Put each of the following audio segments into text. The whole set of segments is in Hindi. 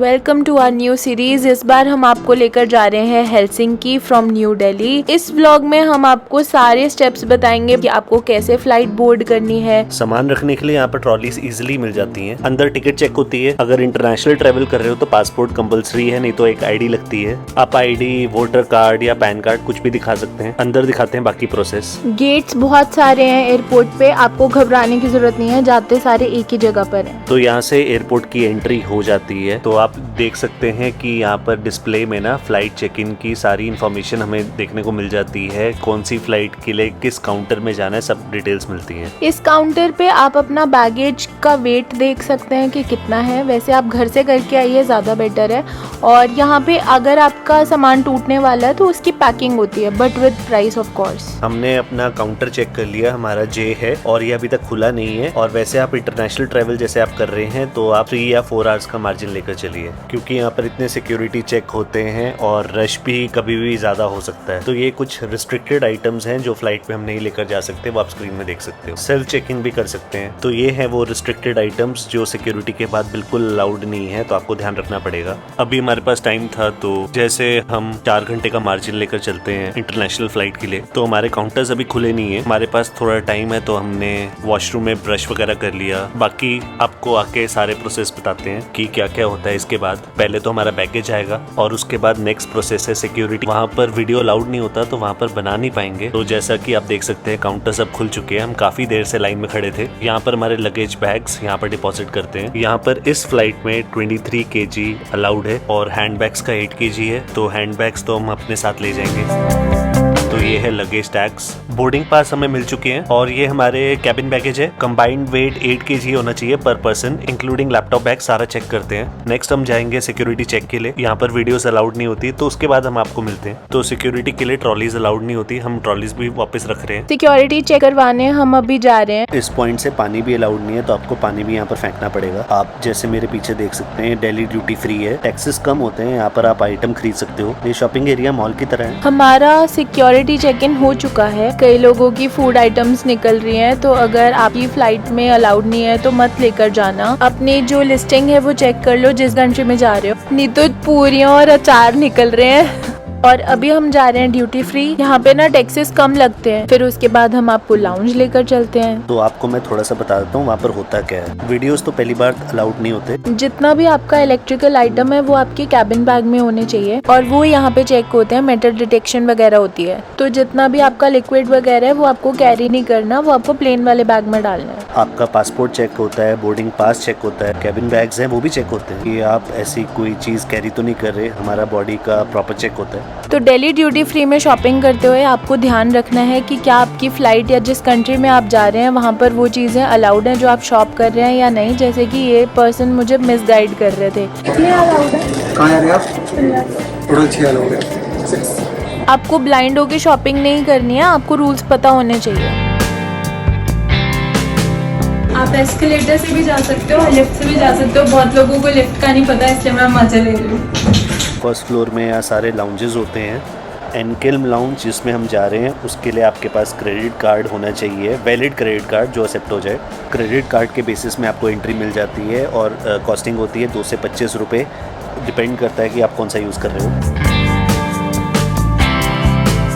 Welcome to our new series. इस बार हम आपको लेकर जा रहे हैं हेलसिंकी फ्रॉम न्यू दिल्ली। इस व्लॉग में हम आपको सारे स्टेप्स बताएंगे कि आपको कैसे फ्लाइट बोर्ड करनी है। सामान रखने के लिए यहाँ पर ट्रॉलीज इजीली मिल जाती हैं। अंदर टिकट चेक होती है। अगर इंटरनेशनल ट्रेवल कर रहे हो तो पासपोर्ट कंपलसरी है, नहीं तो एक आईडी लगती है। आप आईडी, वोटर कार्ड या पैन कार्ड कुछ भी दिखा सकते हैं। अंदर दिखाते हैं बाकी प्रोसेस। गेट्स बहुत सारे हैं एयरपोर्ट पे, आपको घबराने की जरूरत नहीं है, जाते सारे एक ही जगह पर है। तो यहाँ से एयरपोर्ट की एंट्री हो जाती है। तो आप देख सकते हैं कि यहाँ पर डिस्प्ले में ना फ्लाइट चेक इन की सारी इन्फॉर्मेशन हमें देखने को मिल जाती है। कौन सी फ्लाइट के लिए किस काउंटर में जाना है, सब डिटेल्स मिलती हैं। इस काउंटर पे आप अपना बैगेज का वेट देख सकते हैं कि कितना है। वैसे आप घर से करके आइए, ज्यादा बेटर है। और यहाँ पे अगर आपका सामान टूटने वाला है तो उसकी पैकिंग होती है, but with price of course. हमने अपना काउंटर चेक कर लिया, हमारा जे है और ये अभी तक खुला नहीं है। और वैसे आप इंटरनेशनल ट्रेवल जैसे आप कर रहे हैं तो आप 3 या 4 आवर्स का मार्जिन लेकर चलिए, क्योंकि यहाँ पर इतने सिक्योरिटी चेक होते हैं और रश भी कभी भी ज्यादा हो सकता है। तो ये कुछ रिस्ट्रिक्टेड आइटम्स हैं जो फ्लाइट पे हम नहीं लेकर जा सकते, वो आप स्क्रीन में देख सकते हो। सेल्फ चेक इन भी कर सकते हैं। तो ये है वो रिस्ट्रिक्टेड आइटम्स जो सिक्योरिटी के बाद बिल्कुल अलाउड नहीं है, तो आपको ध्यान रखना पड़ेगा। अभी हमारे पास टाइम था, तो जैसे हम 4 घंटे का मार्जिन लेकर चलते हैं इंटरनेशनल फ्लाइट के लिए, तो हमारे काउंटर्स अभी खुले नहीं है। हमारे पास थोड़ा टाइम है, तो हमने वॉशरूम में ब्रश वगैरह कर लिया। बाकी आपको आके सारे प्रोसेस बताते हैं कि क्या क्या होता है। इसके बाद पहले तो हमारा बैगेज आएगा और उसके बाद नेक्स्ट प्रोसेस है सिक्योरिटी। वहाँ पर वीडियो अलाउड नहीं होता, तो वहाँ पर बना नहीं पाएंगे। तो जैसा कि आप देख सकते हैं काउंटर सब खुल चुके हैं। हम काफी देर से लाइन में खड़े थे। यहाँ पर हमारे लगेज बैग्स यहाँ पर डिपॉजिट करते हैं। यहाँ पर इस फ्लाइट में 23 kg अलाउड है और हैंड बैग्स का 8 kg है। तो हैंड बैग्स तो हम अपने साथ ले जाएंगे। तो ये है लगेज टैग्स। बोर्डिंग पास हमें मिल चुके हैं और ये हमारे कैबिन बैगेज है। कंबाइंड वेट 8 kg होना चाहिए पर पर्सन, इंक्लूडिंग लैपटॉप बैग। सारा चेक करते हैं। नेक्स्ट हम जाएंगे सिक्योरिटी चेक के लिए। यहाँ पर वीडियोस अलाउड नहीं होती, तो उसके बाद हम आपको मिलते हैं। तो सिक्योरिटी के लिए ट्रॉलीज अलाउड नहीं होती, हम ट्रॉलीज भी वापस रख रहे हैं। सिक्योरिटी चेक करवाने हम अभी जा रहे हैं। इस पॉइंट से पानी भी अलाउड नहीं है, तो आपको पानी भी यहाँ पर फेंकना पड़ेगा। आप जैसे मेरे पीछे देख सकते हैं, दिल्ली ड्यूटी फ्री है, टैक्सेस कम होते हैं। यहाँ पर आप आइटम खरीद सकते हो। ये शॉपिंग एरिया मॉल की तरह है। हमारा सिक्योरिटी चेक इन हो चुका है। कई लोगों की फूड आइटम्स निकल रही हैं, तो अगर आपकी फ्लाइट में अलाउड नहीं है तो मत लेकर जाना। अपनी जो लिस्टिंग है वो चेक कर लो जिस कंट्री में जा रहे हो। नहीं तो पूरियां और अचार निकल रहे हैं। और अभी हम जा रहे हैं ड्यूटी फ्री। यहाँ पे ना टैक्सेस कम लगते हैं। फिर उसके बाद हम आपको लाउंज लेकर चलते हैं। तो आपको मैं थोड़ा सा बता देता हूँ वहाँ पर होता क्या है। वीडियोस तो पहली बार अलाउड नहीं होते। जितना भी आपका इलेक्ट्रिकल आइटम है वो आपके कैबिन बैग में होने चाहिए और वो यहाँ पे चेक होते हैं। मेटल डिटेक्शन वगैरह होती है। तो जितना भी आपका लिक्विड वगैरह है वो आपको कैरी नहीं करना, वो आपको प्लेन वाले बैग में डालना है। आपका पासपोर्ट चेक होता है, बोर्डिंग पास चेक होता है, कैबिन बैग्स हैं वो भी चेक होते हैं कि आप ऐसी कोई चीज कैरी तो नहीं कर रहे। हमारा बॉडी का प्रॉपर चेक होता है। तो दिल्ली ड्यूटी फ्री में शॉपिंग करते हुए आपको ध्यान रखना है कि क्या आपकी फ्लाइट या जिस कंट्री में आप जा रहे हैं वहाँ पर वो चीजें अलाउड हैं जो आप शॉप कर रहे हैं या नहीं। जैसे कि ये पर्सन मुझे मिसगाइड कर रहे थे। आपको ब्लाइंड होके शॉपिंग नहीं करनी है, आपको रूल्स पता होने चाहिए। आप एस्केलेटर से भी जा सकते हो, लिफ्ट से भी जा सकते हो। बहुत लोगों को लिफ्ट का नहीं पता, इसलिए मैं मजा ले रही हूँ। फर्स्ट फ्लोर में यहाँ सारे लाउंजेस होते हैं। एनकेल्म लाउंज जिसमें हम जा रहे हैं उसके लिए आपके पास क्रेडिट कार्ड होना चाहिए, वैलिड क्रेडिट कार्ड जो एक्सेप्ट हो जाए। क्रेडिट कार्ड के बेसिस में आपको एंट्री मिल जाती है और कॉस्टिंग होती है 2 से 25 रुपये। डिपेंड करता है कि आप कौन सा यूज़ कर रहे हो।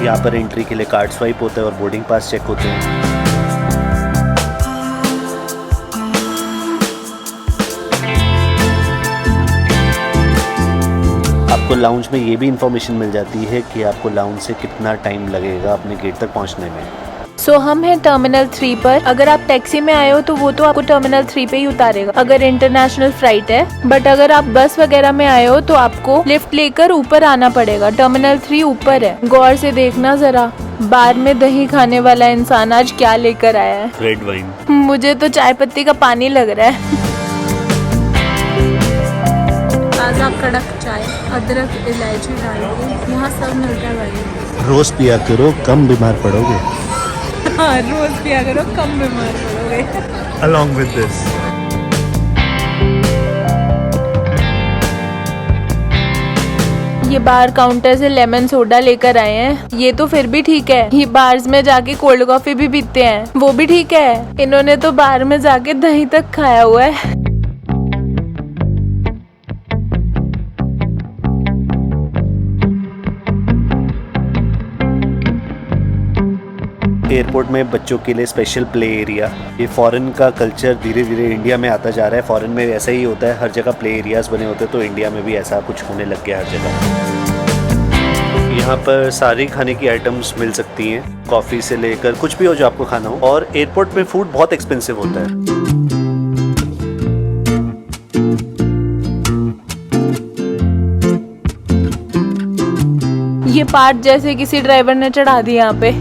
यहाँ पर एंट्री के लिए कार्ड स्वाइप होता है और बोर्डिंग पास चेक होते हैं। आपको लाउंज में ये भी इंफॉर्मेशन मिल जाती है कि आपको लाउंज से कितना टाइम लगेगा अपने गेट तक पहुंचने में। सो हम हैं टर्मिनल 3 पर। अगर आप टैक्सी में आए हो तो वो तो आपको टर्मिनल 3 पे ही उतारेगा अगर इंटरनेशनल फ्लाइट है। बट अगर आप बस वगैरह में आए हो तो आपको लिफ्ट लेकर ऊपर आना पड़ेगा। टर्मिनल 3 ऊपर है। गौर से देखना जरा, बार में दही खाने वाला इंसान आज क्या लेकर आया है। Red wine. मुझे तो चाय पत्ती का पानी लग रहा है। ताज़ा कड़क चाय, अदरक इलायची डाल के यहाँ सब मिलता है भाई। रोज पिया करो, कम बीमार पड़ोगे। हाँ, रोज पिया करो, कम बीमार पड़ोगे। Along with this. ये बार काउंटर से लेमन सोडा लेकर आए हैं। ये तो फिर भी ठीक है। ये बार्स में जाके कोल्ड कॉफी भी पीते हैं, वो भी ठीक है। इन्होंने तो बार में जाके दही तक खाया हुआ है। एयरपोर्ट में बच्चों के लिए स्पेशल प्ले एरिया। ये फॉरेन का कल्चर धीरे धीरे इंडिया में आता जा रहा है। फॉरेन में ऐसा ही होता है, हर जगह प्ले एरियाज बने होते हैं, तो इंडिया में भी ऐसा कुछ होने लग गया हर जगह। यहाँ पर सारी खाने की आइटम्स मिल सकती हैं, कॉफ़ी से लेकर कुछ भी हो जो आपको खाना हो। और एयरपोर्ट में फूड बहुत एक्सपेंसिव होता है। ये पार्ट जैसे किसी ड्राइवर ने चढ़ा दिया यहाँ पे।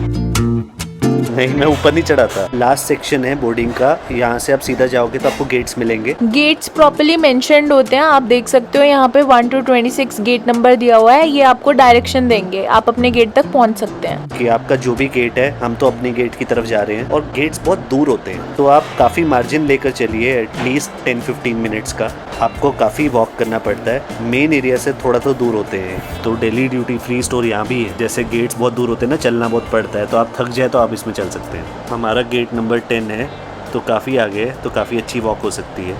नहीं, मैं ऊपर नहीं चढ़ा था। लास्ट सेक्शन है बोर्डिंग का, यहाँ से आप सीधा जाओगे तो आपको गेट्स मिलेंगे। गेट्स प्रॉपर्ली मेंशन्ड होते हैं, आप देख सकते हो यहाँ पे 1 to 26 गेट नंबर दिया हुआ है। ये आपको डायरेक्शन देंगे, आप अपने गेट तक पहुँच सकते हैं। कि आपका जो भी गेट है, हम तो अपने गेट की तरफ जा रहे हैं और गेट्स बहुत दूर होते हैं, तो आप काफ़ी मार्जिन लेकर चलिए, एटलीस्ट 10-15 मिनट्स का। आपको काफ़ी वॉक करना पड़ता है, मेन एरिया से थोड़ा तो दूर होते हैं। तो दिल्ली ड्यूटी फ्री स्टोर यहाँ भी है। जैसे गेट्स बहुत दूर होते हैं ना, चलना बहुत पड़ता है, तो आप थक जाए तो आप इसमें चल सकते हैं। हमारा गेट नंबर 10 है, तो काफ़ी आगे है, तो काफ़ी अच्छी वॉक हो सकती है।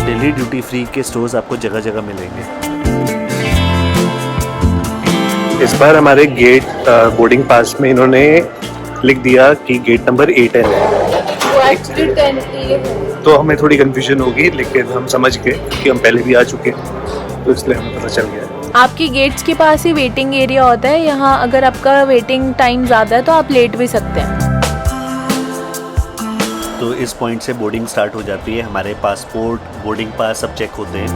दिल्ली ड्यूटी फ्री के स्टोर्स आपको जगह जगह मिलेंगे। इस बार हमारे गेट बोर्डिंग पास में इन्होंने लिख दिया कि गेट नंबर 8 है। वो एक्चुअली 10 है। तो हमें थोड़ी कंफ्यूजन होगी, लेकिन हम समझ गए कि हम पहले भी आ चुके हैं, तो इसलिए हमें पता चल गया। आपकी गेट्स के पास ही वेटिंग एरिया होता है। यहाँ अगर आपका वेटिंग टाइम ज़्यादा है तो आप लेट भी सकते हैं। तो इस पॉइंट से बोर्डिंग स्टार्ट हो जाती है। हमारे पासपोर्ट, बोर्डिंग पास सब चेक होते हैं।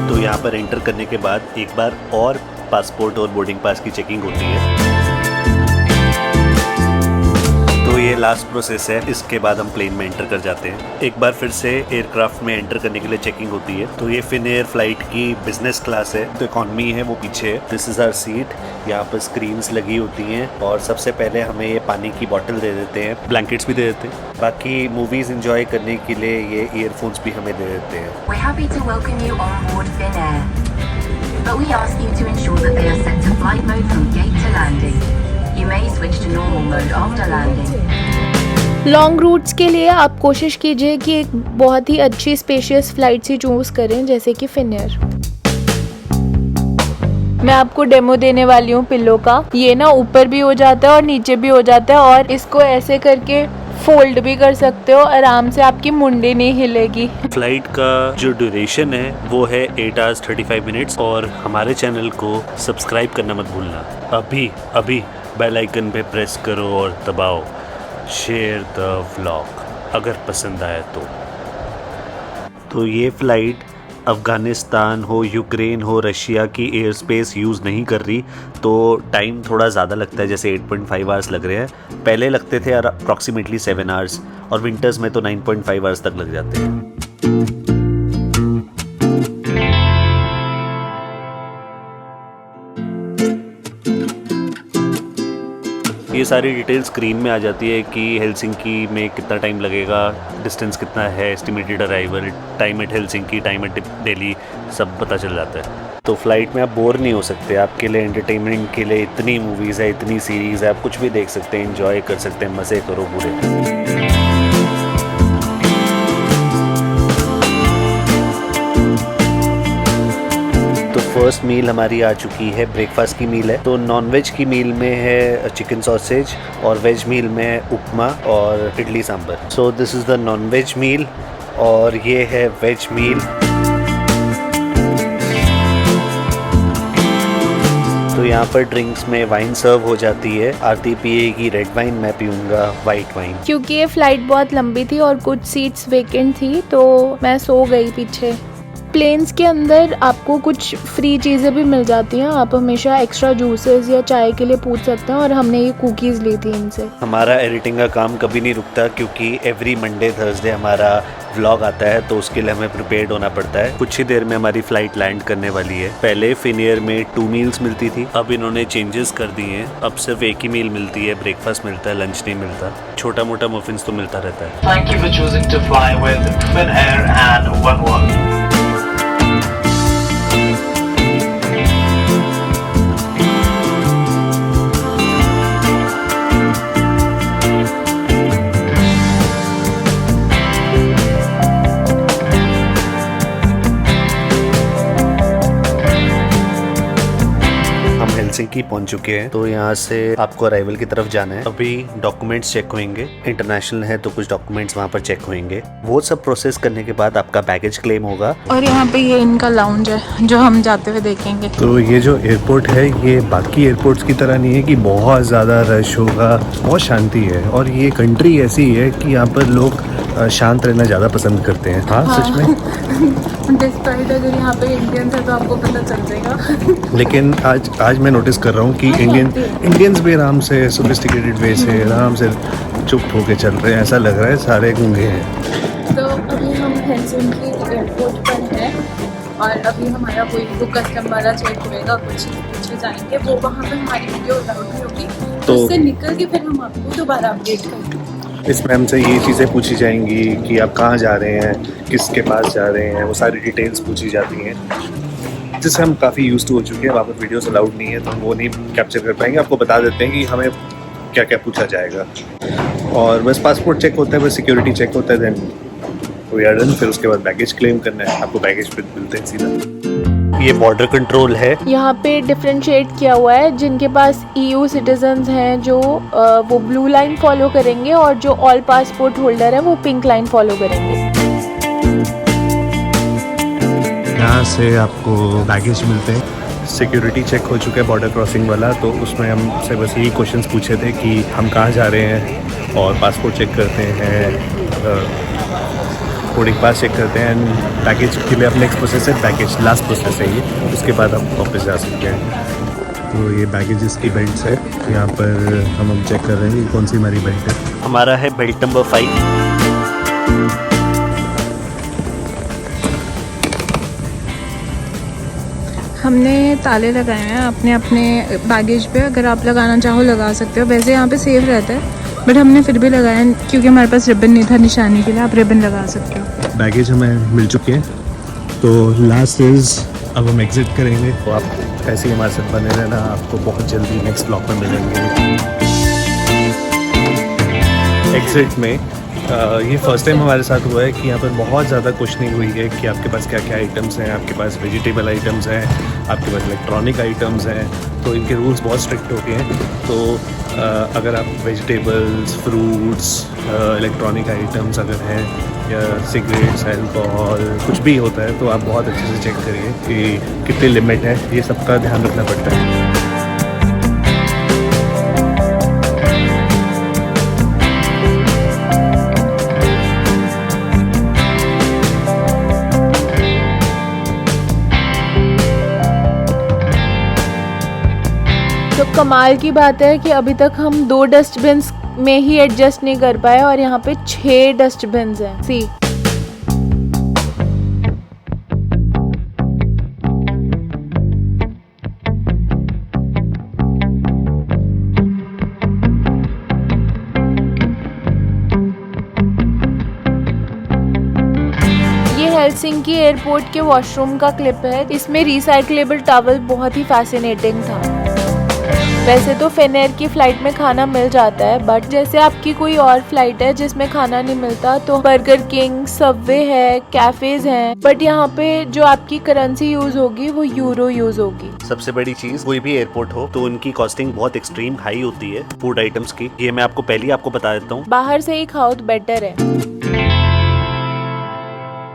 तो यहाँ पर एंटर करने के बाद एक बार और पासपोर्ट और बोर्डिंग पास की चेकिंग होती है। तो ये लास्ट प्रोसेस है, इसके बाद हम प्लेन में एंटर कर जाते हैं। एक बार फिर से एयरक्राफ्ट में एंटर करने के लिए चेकिंग होती है। तो ये फिनएयर फ्लाइट की बिजनेस क्लास है, तो इकॉनमी है वो पीछे है। This is our seat. यहाँ पर स्क्रीन्स लगी होती हैं और सबसे पहले हमें ये पानी की बोतल दे देते हैं, ब्लैंकेट्स भी दे देते हैं। बाकी मूवीज एंजॉय करने के लिए ये ईयरफोन्स भी हमें दे देते हैं। We're happy to welcome you on board Finnair, but we ask you to ensure that they are set to flight mode from gate to landing. You may switch to normal mode after landing. Long routes के लिए आप कोशिश कीजिए कि एक बहुत ही अच्छी स्पेशियस फ्लाइट ही चूज़ करें, जैसे कि फिनएयर। मैं आपको डेमो देने वाली हूँ पिल्लो का। ये ना ऊपर भी हो जाता है और नीचे भी हो जाता है, और इसको ऐसे करके फोल्ड भी कर सकते हो, आराम से आपकी मुंडी नहीं हिलेगी। फ्लाइट का जो ड्यूरेशन है वो है 8 hours 35 minutes। और हमारे चैनल को सब्सक्राइब करना मत भूलना। अभी बेल आइकन पे प्रेस करो और दबाओ शेयर द व्लॉग अगर पसंद आया तो ये फ्लाइट अफ़गानिस्तान हो, यूक्रेन हो, रशिया की एयर स्पेस यूज़ नहीं कर रही, तो टाइम थोड़ा ज़्यादा लगता है। जैसे 8.5 आवर्स लग रहे हैं, पहले लगते थे अप्रॉक्सीमेटली 7 आवर्स, और विंटर्स में तो 9.5 आवर्स तक लग जाते हैं। ये सारी डिटेल स्क्रीन में आ जाती है कि हेलसिंकी में कितना टाइम लगेगा, डिस्टेंस कितना है, estimated arrival time at Helsinki, time at Delhi, सब पता चल जाता है। तो फ्लाइट में आप बोर नहीं हो सकते। आपके लिए एंटरटेनमेंट के लिए इतनी मूवीज़ है, इतनी सीरीज़ है, आप कुछ भी देख सकते हैं, एंजॉय कर सकते हैं, मज़े करो पूरे। फर्स्ट मील हमारी आ चुकी है, ब्रेकफास्ट की मील है। तो नॉन वेज की मील में है चिकन सॉसेज, और वेज मील में है उपमा और idli sambar. So this is the non veg meal, और ये है वेज मील। तो यहाँ पर ड्रिंक्स में वाइन सर्व हो जाती है। आरती पिएगी रेड वाइन, मैं पीऊँगा वाइट वाइन। क्योंकि ये फ्लाइट बहुत लंबी थी और कुछ सीट्स वेकेंट थी, तो मैं सो गई पीछे। प्लेन्स के अंदर आपको कुछ फ्री चीज़ें भी मिल जाती हैं। आप हमेशा एक्स्ट्रा जूसेस या चाय के लिए पूछ सकते हैं, और हमने ये कुकीज़ ली थी इनसे। हमारा एडिटिंग का काम कभी नहीं रुकता, क्योंकि एवरी मंडे थर्सडे हमारा व्लॉग आता है, तो उसके लिए हमें प्रिपेयर्ड होना पड़ता है। कुछ ही देर में हमारी फ़्लाइट लैंड करने वाली है। पहले फिनएयर में 2 मील्स मिलती थी, अब इन्होंने चेंजेस कर दिए हैं। अब सिर्फ एक ही मील मिलती है, ब्रेकफास्ट मिलता है, लंच नहीं मिलता। छोटा मोटा मफिन्स तो मिलता रहता है। Thank you for choosing to fly with Finnair and OneWorld. Helsinki पहुंच चुके हैं। तो यहाँ से आपको अराइवल की तरफ जाना है। अभी डॉक्यूमेंट्स चेक होंगे, इंटरनेशनल है तो कुछ डॉक्यूमेंट्स वहाँ पर चेक होंगे। वो सब प्रोसेस करने के बाद आपका बैगेज क्लेम होगा। और यहाँ पे ये इनका लाउंज है जो हम जाते हुए देखेंगे। तो ये जो एयरपोर्ट है ये बाकी एयरपोर्ट्स की तरह नहीं है कि बहुत ज़्यादा रश होगा, बहुत शांति है। और ये कंट्री ऐसी है कि यहाँ पर लोग शांत रहना ज़्यादा पसंद करते हैं। हाँ, सच में। डिस्पाइट अगर यहाँ पे इंडियंस है तो आपको पता चल जाएगा। लेकिन आज मैं नोटिस कर रहा हूँ कि इंडियंस भी आराम से सोफिस्टिकेटेड वे से आराम से चुप होके चल रहे हैं। ऐसा लग रहा है सारे गूंगे हैं। तो अभी हम हेलसिंकी एयरपोर्ट पर हैं और अभी हमारा कोई वो कस्टम वाला चेक होएगा, कुछ पूछे जाएंगे, वो वहाँ पे हमारी वीडियो अलाउड नहीं होगी। तो उससे निकल के फिर हम आपको दोबारा अपडेट करेंगे। इसमें हमसे ये चीज़ें पूछी जाएंगी कि आप कहाँ जा रहे हैं, किसके पास जा रहे हैं, वो सारी डिटेल्स पूछी जाती हैं, जिससे हम काफ़ी यूज्ड टू हो चुके हैं। वहाँ पर वीडियोस अलाउड नहीं है तो हम वो नहीं कैप्चर कर पाएंगे। आपको बता देते हैं कि हमें क्या क्या पूछा जाएगा। और बस पासपोर्ट चेक होता है, बस सिक्योरिटी चेक होता है, देन वी आर डन। फिर उसके बाद बैगेज क्लेम करना है। आपको बैगेज पे मिलते हैं सीधा। ये बॉर्डर कंट्रोल है। यहाँ पे डिफरेंशिएट किया हुआ है, जिनके पास EU सिटीजन्स हैं जो वो ब्लू लाइन फॉलो करेंगे और जो ऑल पासपोर्ट होल्डर है वो पिंक लाइन फॉलो करेंगे। यहाँ से आपको बैगेज मिलते हैं। सिक्योरिटी चेक हो चुका है बॉर्डर क्रॉसिंग वाला, तो उसमें हमसे बस यही क्वेश्चंस पूछे थे कि हम कहाँ जा रहे हैं, और पासपोर्ट चेक करते हैं, बोर्डिंग पास चेक करते हैं, एंड पैकेज के लिए अब नेक्स्ट प्रोसेस है बैगेज, लास्ट प्रोसेस है ये। उसके बाद आप वापस जा सकते हैं। तो ये बैगेजेस की बेल्ट्स है। यहाँ पर हम चेक कर रहे हैं कि कौन सी हमारी बेल्ट है। हमारा है बेल्ट नंबर 5। हमने ताले लगाए हैं अपने अपने बैगेज पे, अगर आप लगाना चाहो लगा सकते हो। वैसे यहाँ पे सेफ रहता है बट हमने फिर भी लगाया क्योंकि हमारे पास रिबन नहीं था निशानी के लिए। आप रिबन लगा सकते हो। बैगेज हमें मिल चुके हैं, तो लास्ट इज़ अब हम एग्ज़िट करेंगे। तो आप ऐसे ही हमारे साथ बने रहना, आपको बहुत जल्दी नेक्स्ट ब्लॉग में मिलेंगे। एग्ज़िट में ये फर्स्ट टाइम हमारे साथ हुआ है कि यहाँ पर बहुत ज़्यादा क्वेश्चनिंग हुई है कि आपके पास क्या क्या आइटम्स हैं, आपके पास वेजिटेबल आइटम्स हैं, आपके पास इलेक्ट्रॉनिक आइटम्स हैं। तो इनके रूल्स बहुत स्ट्रिक्ट होते हैं। तो अगर आप वेजिटेबल्स, फ्रूट्स, इलेक्ट्रॉनिक आइटम्स अगर हैं, या सिगरेट्स, अल्कोहल, कुछ भी होता है, तो आप बहुत अच्छे से चेक करिए कि कितनी लिमिट है। ये सबका ध्यान रखना पड़ता है। तो कमाल की बात है कि अभी तक हम 2 डस्टबिन्स में ही एडजस्ट नहीं कर पाए और यहाँ पे 6 डस्टबिन्स हैं। सी हेलसिंकी एयरपोर्ट के वॉशरूम का क्लिप है। इसमें रिसाइक्लेबल टॉवल बहुत ही फैसिनेटिंग था। वैसे तो फिनएयर की फ़्लाइट में खाना मिल जाता है, बट जैसे आपकी कोई और फ्लाइट है जिसमें खाना नहीं मिलता, तो बर्गर किंग, सबवे है, कैफेज हैं, बट यहाँ पे जो आपकी करेंसी यूज होगी वो यूरो यूज होगी। सबसे बड़ी चीज, कोई भी एयरपोर्ट हो तो उनकी कॉस्टिंग बहुत एक्सट्रीम हाई होती है फूड आइटम्स की। ये मैं आपको पहले ही आपको बता देता हूँ। बाहर से ही खाओ तो बेटर है।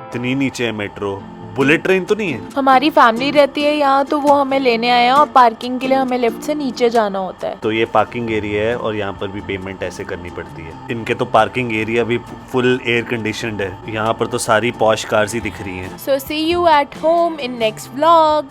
इतनी नीचे है मेट्रो, बुलेट ट्रेन तो नहीं है। हमारी फैमिली रहती है यहाँ, तो वो हमें लेने आए हैं और पार्किंग के लिए हमें लिफ्ट से नीचे जाना होता है। तो ये पार्किंग एरिया है और यहाँ पर भी पेमेंट ऐसे करनी पड़ती है। इनके तो पार्किंग एरिया भी फुल एयर कंडीशनड है। यहाँ पर तो सारी पॉश कार्स ही दिख रही हैं। So see you at home in next vlog.